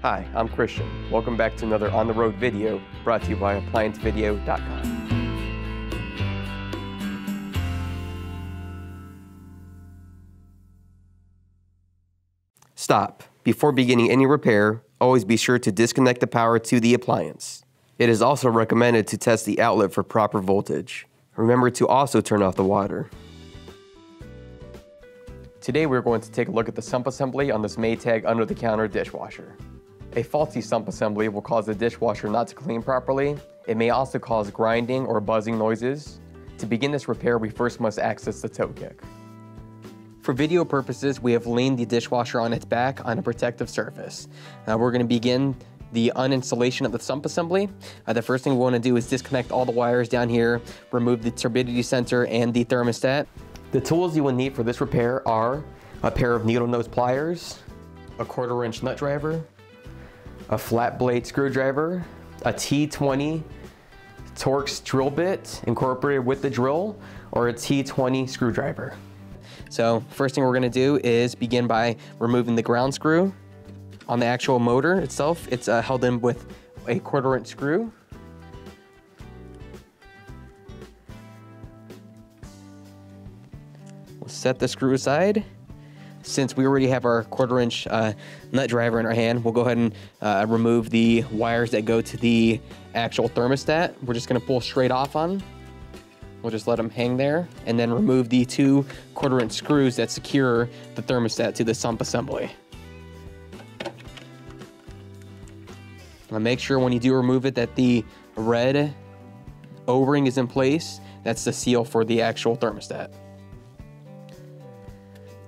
Hi, I'm Christian. Welcome back to another On the Road video brought to you by ApplianceVideo.com. Stop. Before beginning any repair, always be sure to disconnect the power to the appliance. It is also recommended to test the outlet for proper voltage. Remember to also turn off the water. Today we're going to take a look at the sump assembly on this Maytag under-the-counter dishwasher. A faulty sump assembly will cause the dishwasher not to clean properly. It may also cause grinding or buzzing noises. To begin this repair, we first must access the toe kick. For video purposes, we have leaned the dishwasher on its back on a protective surface. We're going to begin the uninstallation of the sump assembly. The first thing we want to do is disconnect all the wires down here, remove the turbidity sensor and the thermostat. The tools you will need for this repair are a pair of needle nose pliers, a 1/4 inch nut driver, a flat blade screwdriver, a T20 Torx drill bit incorporated with the drill, or a T20 screwdriver. So first thing we're going to do is begin by removing the ground screw. On the actual motor itself, it's held in with a 1/4 inch screw. We'll set the screw aside. Since we already have our 1/4 inch nut driver in our hand, we'll go ahead and remove the wires that go to the actual thermostat. We're just going to pull straight off on. We'll just let them hang there and then remove the 2 1/4 inch screws that secure the thermostat to the sump assembly. Now make sure when you do remove it that the red O-ring is in place. That's the seal for the actual thermostat.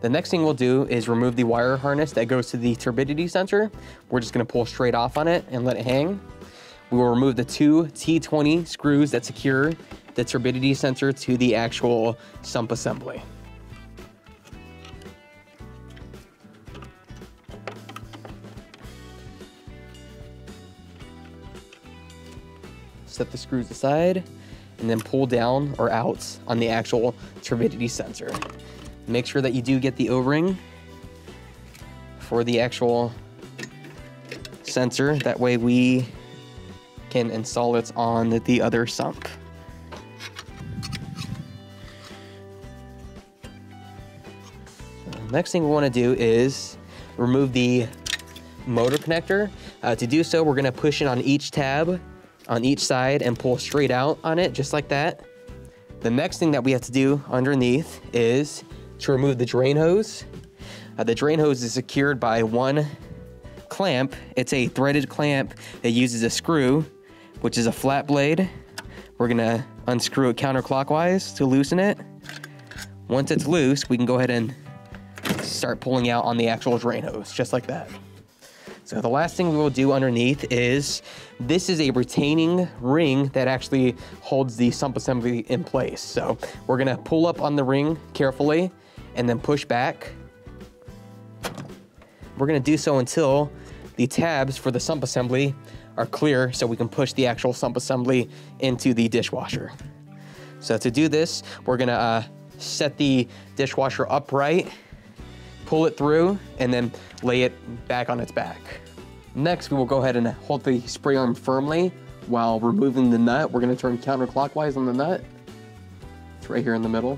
The next thing we'll do is remove the wire harness that goes to the turbidity sensor. We're just going to pull straight off on it and let it hang. We will remove the 2 T20 screws that secure the turbidity sensor to the actual sump assembly. Set the screws aside and then pull down or out on the actual turbidity sensor. Make sure that you do get the O-ring for the actual sensor. That way we can install it on the other sump. Next thing we want to do is remove the motor connector. To do so, we're going to push it on each tab on each side and pull straight out on it, just like that. The next thing that we have to do underneath is to remove the drain hose. The drain hose is secured by one clamp. It's a threaded clamp that uses a screw, which is a flat blade. We're gonna unscrew it counterclockwise to loosen it. Once it's loose, we can go ahead and start pulling out on the actual drain hose, just like that. So the last thing we will do underneath is, this is a retaining ring that actually holds the sump assembly in place. So we're gonna pull up on the ring carefully and then push back. We're gonna do so until the tabs for the sump assembly are clear so we can push the actual sump assembly into the dishwasher. So to do this, we're gonna set the dishwasher upright, pull it through, and then lay it back on its back. Next, we will go ahead and hold the spray arm firmly while removing the nut. We're gonna turn counterclockwise on the nut. It's right here in the middle,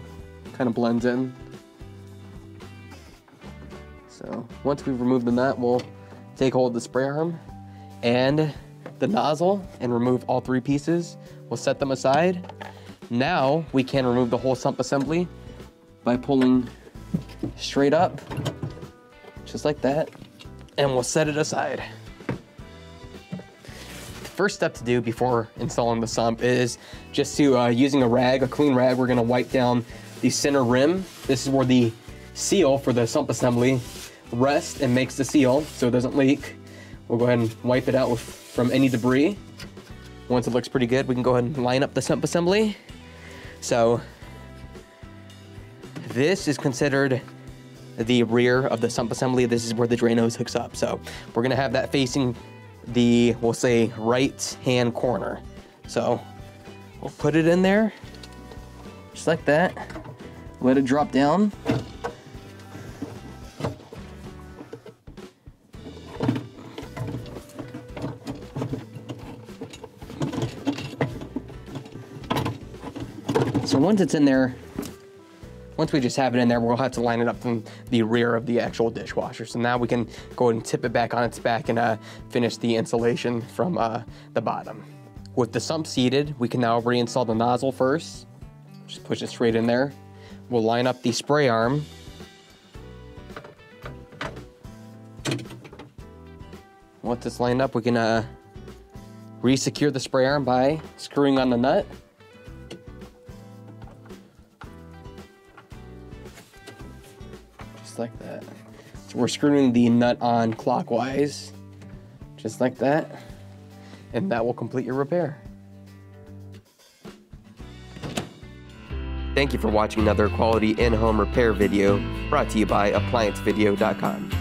kind of blends in. So once we've removed the nut, we'll take hold of the spray arm and the nozzle and remove all 3 pieces. We'll set them aside. Now we can remove the whole sump assembly by pulling straight up, just like that, and we'll set it aside. The first step to do before installing the sump is just to, using a rag, a clean rag, we're gonna wipe down the center rim. This is where the seal for the sump assembly rests and makes the seal so it doesn't leak. We'll go ahead and wipe it out from any debris. Once it looks pretty good, we can go ahead and line up the sump assembly. So this is considered the rear of the sump assembly. This is where the drain hose hooks up. So we're gonna have that facing the, we'll say, right hand corner. So we'll put it in there, just like that. Let it drop down. So once it's in there, once we just have it in there, we'll have to line it up from the rear of the actual dishwasher. So now we can go ahead and tip it back on its back and finish the installation from the bottom. With the sump seated, we can now reinstall the nozzle first. Just push it straight in there. We'll line up the spray arm. Once it's lined up, we can re-secure the spray arm by screwing on the nut. Just like that. So we're screwing the nut on clockwise, just like that, and that will complete your repair. Thank you for watching another quality in-home repair video brought to you by ApplianceVideo.com.